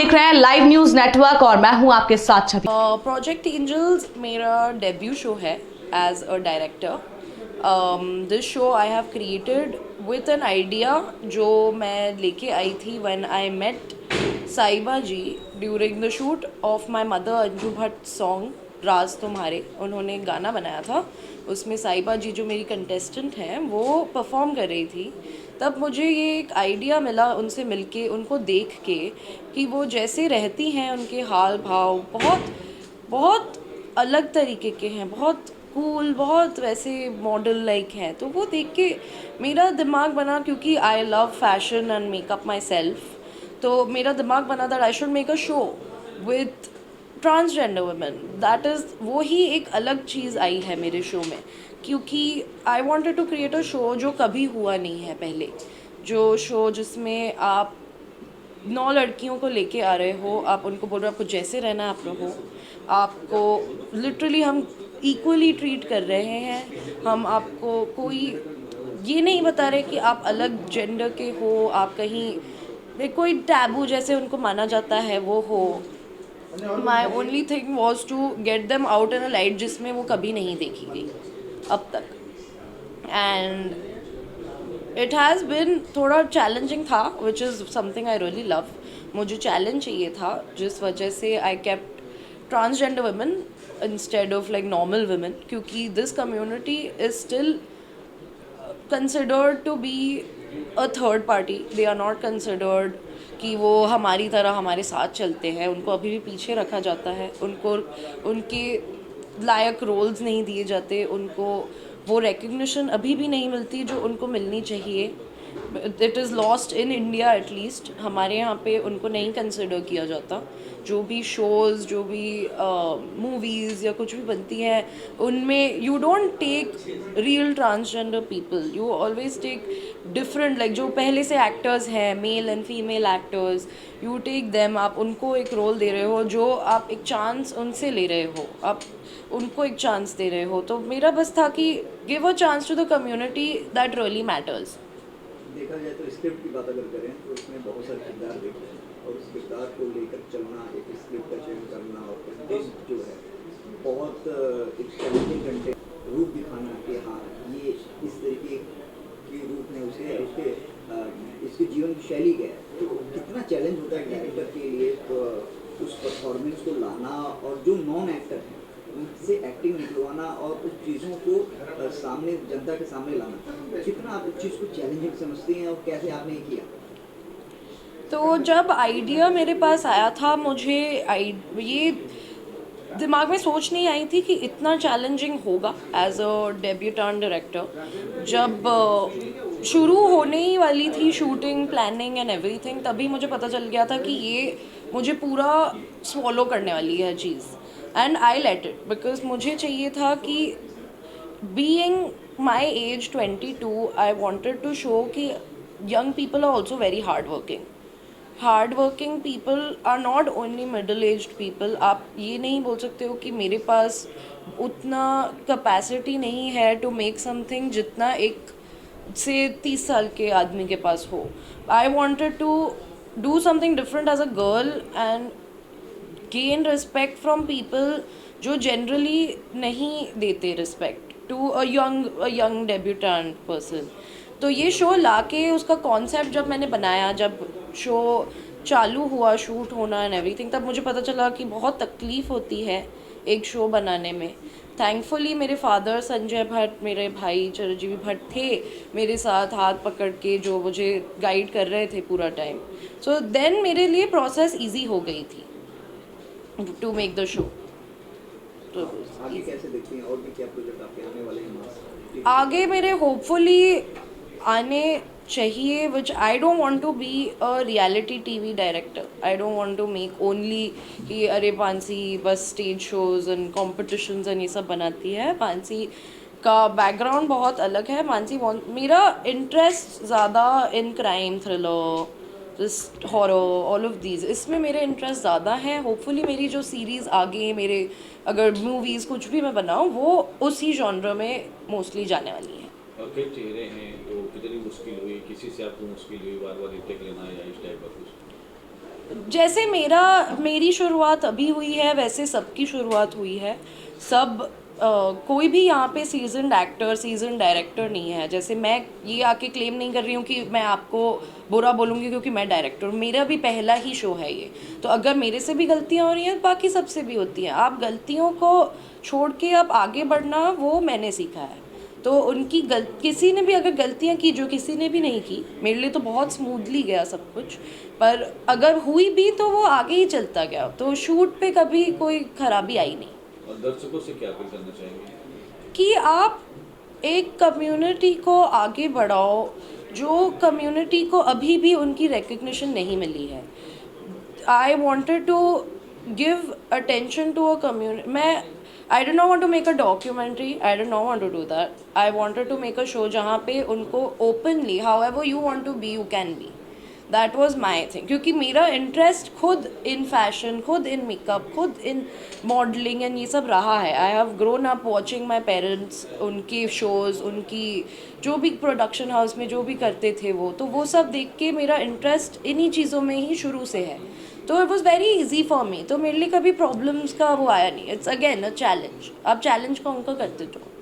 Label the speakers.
Speaker 1: देख रहे हैं लाइव न्यूज नेटवर्क और मैं हूं आपके साथ छवि।
Speaker 2: प्रोजेक्ट एंजल्स मेरा डेब्यू शो है as a director. This show I have created with an idea जो मैं लेके आई थी when I met Sahiba ji during the shoot of my mother Anju Bhatt song Raaz Tumhare. उन्होंने गाना बनाया था, उसमें साहिबा जी जो मेरी कंटेस्टेंट हैं वो परफॉर्म कर रही थी। तब मुझे ये एक आइडिया मिला उनसे मिलके, उनको देख के कि वो जैसे रहती हैं उनके हाल भाव बहुत बहुत अलग तरीके के हैं, बहुत कूल, बहुत वैसे मॉडल लाइक हैं। तो वो देख के मेरा दिमाग बना, क्योंकि I love fashion and makeup my self, तो मेरा दिमाग बना that I should make a show with transgender women. That is वो ही एक अलग चीज़ आई है मेरे शो में, क्योंकि I wanted to create a show जो कभी हुआ नहीं है पहले। जो शो जिसमें आप 9 लड़कियों को लेके आ रहे हो, आप उनको बोल रहे हो आपको जैसे रहना है आप रहो, आपको लिटरली हम इक्वली ट्रीट कर रहे हैं। हम आपको कोई ये नहीं बता रहे कि आप अलग जेंडर के हो, आप कहीं कोई टैबू जैसे उनको माना जाता है वो हो। My only thing was to get them out in a light जिसमें वो कभी नहीं देखी गई अब तक। एंड इट हैज़ बिन थोड़ा चैलेंजिंग था, which is something I really love. मुझे चैलेंज चाहिए था, जिस वजह से I kept transgender women instead of like normal women, क्योंकि this community is still considered to be a third party. They are not considered कि वो हमारी तरह हमारे साथ चलते हैं। उनको अभी भी पीछे रखा जाता है, उनको उनके लायक रोल्स नहीं दिए जाते, उनको वो रिकग्निशन अभी भी नहीं मिलती जो उनको मिलनी चाहिए। It is lost in India at least. हमारे यहाँ पे उनको नहीं कंसिडर किया जाता। जो भी शोज़, जो भी मूवीज़ या कुछ भी बनती हैं, उनमें you don't take real transgender people, you always take different, like जो पहले से एक्टर्स हैं, male and female actors, you take them. आप उनको एक रोल दे रहे हो, जो आप एक चांस उनसे ले रहे हो, आप उनको एक चांस दे रहे हो। तो मेरा बस था कि give a chance to the community that really matters.
Speaker 3: देखा जाए तो स्क्रिप्ट की बात अगर करें तो उसमें बहुत सारे किरदार देखते हैं, और उस किरदार को लेकर चलना, एक स्क्रिप्ट का चयन करना और कंटेंट जो है बहुत एक चैलेंजिंग कंटेंट रूप दिखाना कि हाँ ये इस तरीके के रूप में उसे उसके इसके जीवन की शैली क्या है। तो कितना चैलेंज होता है डायरेक्टर के लिए तो उस परफॉर्मेंस को लाना, और जो नॉन एक्टर हैं उनसे एक्टिंग निकलवाना और उस चीज़ों को सामने जनता के सामने लाना, कितना आप उस चीज़ को चैलेंजिंग समझते हैं और कैसे आपने ये किया?
Speaker 2: तो जब आइडिया मेरे पास आया था, मुझे ये दिमाग में सोच नहीं आई थी कि इतना चैलेंजिंग होगा एज अ डेब्यूटेंट डायरेक्टर। जब शुरू होने ही वाली थी शूटिंग, प्लानिंग एंड एवरीथिंग, तभी मुझे पता चल गया था कि ये मुझे पूरा स्वॉलो करने वाली है चीज़। And I let it, because मुझे चाहिए था कि being my age 22, I wanted to show कि young people are also very hardworking. Hardworking people are not only middle aged people. आप ये नहीं बोल सकते हो कि मेरे पास उतना कैपेसिटी नहीं है टू मेक समथिंग जितना एक से 30 साल के आदमी के पास हो। I wanted to do something different as a girl and gain respect from people जो जनरली नहीं देते respect to a young debutante person. तो ये शो लाके उसका कॉन्सेप्ट जब मैंने बनाया, जब शो चालू हुआ शूट होना एंड एवरीथिंग, तब मुझे पता चला कि बहुत तकलीफ़ होती है एक शो बनाने में। थैंकफुली मेरे फादर संजय भट्ट, मेरे भाई चिरंजीवी भट्ट थे मेरे साथ हाथ पकड़ के, जो मुझे गाइड कर रहे थे पूरा टाइम। सो देन मेरे लिए प्रोसेस ईजी हो गई थी टू मेक द शो। तो
Speaker 3: आगे कैसे देखते हैं, और भी क्या प्रोजेक्ट आपके आने वाले हैं?
Speaker 2: आगे मेरे होपफुली आने चाहिए, which I don't want to be a reality TV director. I don't want to make only कि अरे पांसी बस stage shows and competitions and ये सब बनाती है। पांसी का बैकग्राउंड बहुत अलग है। मेरा इंटरेस्ट ज़्यादा in crime thriller, just horror, all of these, इसमें मेरे इंटरेस्ट ज़्यादा हैं। होपफुली मेरी जो सीरीज़ आगे, मेरे अगर मूवीज़ कुछ भी मैं बनाऊँ, वो उसी जॉनर में मोस्टली जाने वाली है।
Speaker 4: और कई चेहरे हैं तो कितनी मुश्किल हुई, किसी से आपको मुश्किल हुई बार बार रिटेक लेना या इस टाइप का कुछ?
Speaker 2: जैसे मेरी शुरुआत अभी हुई है वैसे सबकी शुरुआत हुई है। सब कोई भी यहाँ पे सीजन एक्टर सीजन डायरेक्टर नहीं है। जैसे मैं ये आके क्लेम नहीं कर रही हूँ कि मैं आपको बुरा बोलूँगी क्योंकि मैं डायरेक्टर हूँ, मेरा भी पहला ही शो है ये। तो अगर मेरे से भी गलतियाँ हो रही हैं बाकी सबसे भी होती हैं। आप गलतियों को छोड़ के आप आगे बढ़ना वो मैंने सीखा है। तो उनकी किसी ने भी अगर गलतियाँ की जो किसी ने भी नहीं की, मेरे लिए तो बहुत स्मूथली गया सब कुछ, पर अगर हुई भी तो वो आगे ही चलता गया। तो शूट पे कभी कोई खराबी आई नहीं।
Speaker 4: और दर्शकों से क्या अपील करना चाहेंगे?
Speaker 2: कि आप एक कम्युनिटी को आगे बढ़ाओ जो कम्युनिटी को अभी भी उनकी रिकग्निशन नहीं मिली है। I wanted to give attention to a community. I did not want to make a documentary. I did not want to do that. I wanted to make a show जहाँ पे उनको openly, however you want to be, you can be. That was my thing. क्योंकि मेरा interest खुद in fashion, खुद in makeup, खुद इन modelling and ये सब रहा है। I have grown up watching my parents, उनके शोज़, उनकी जो भी प्रोडक्शन हाउस में जो भी करते थे वो सब देख के मेरा इंटरेस्ट इन्हीं चीज़ों में ही शुरू से है। तो it was very easy for me. तो मेरे लिए कभी प्रॉब्लम्स का वो आया नहीं। It's again a challenge. आप चैलेंज को उनका करते जाओ।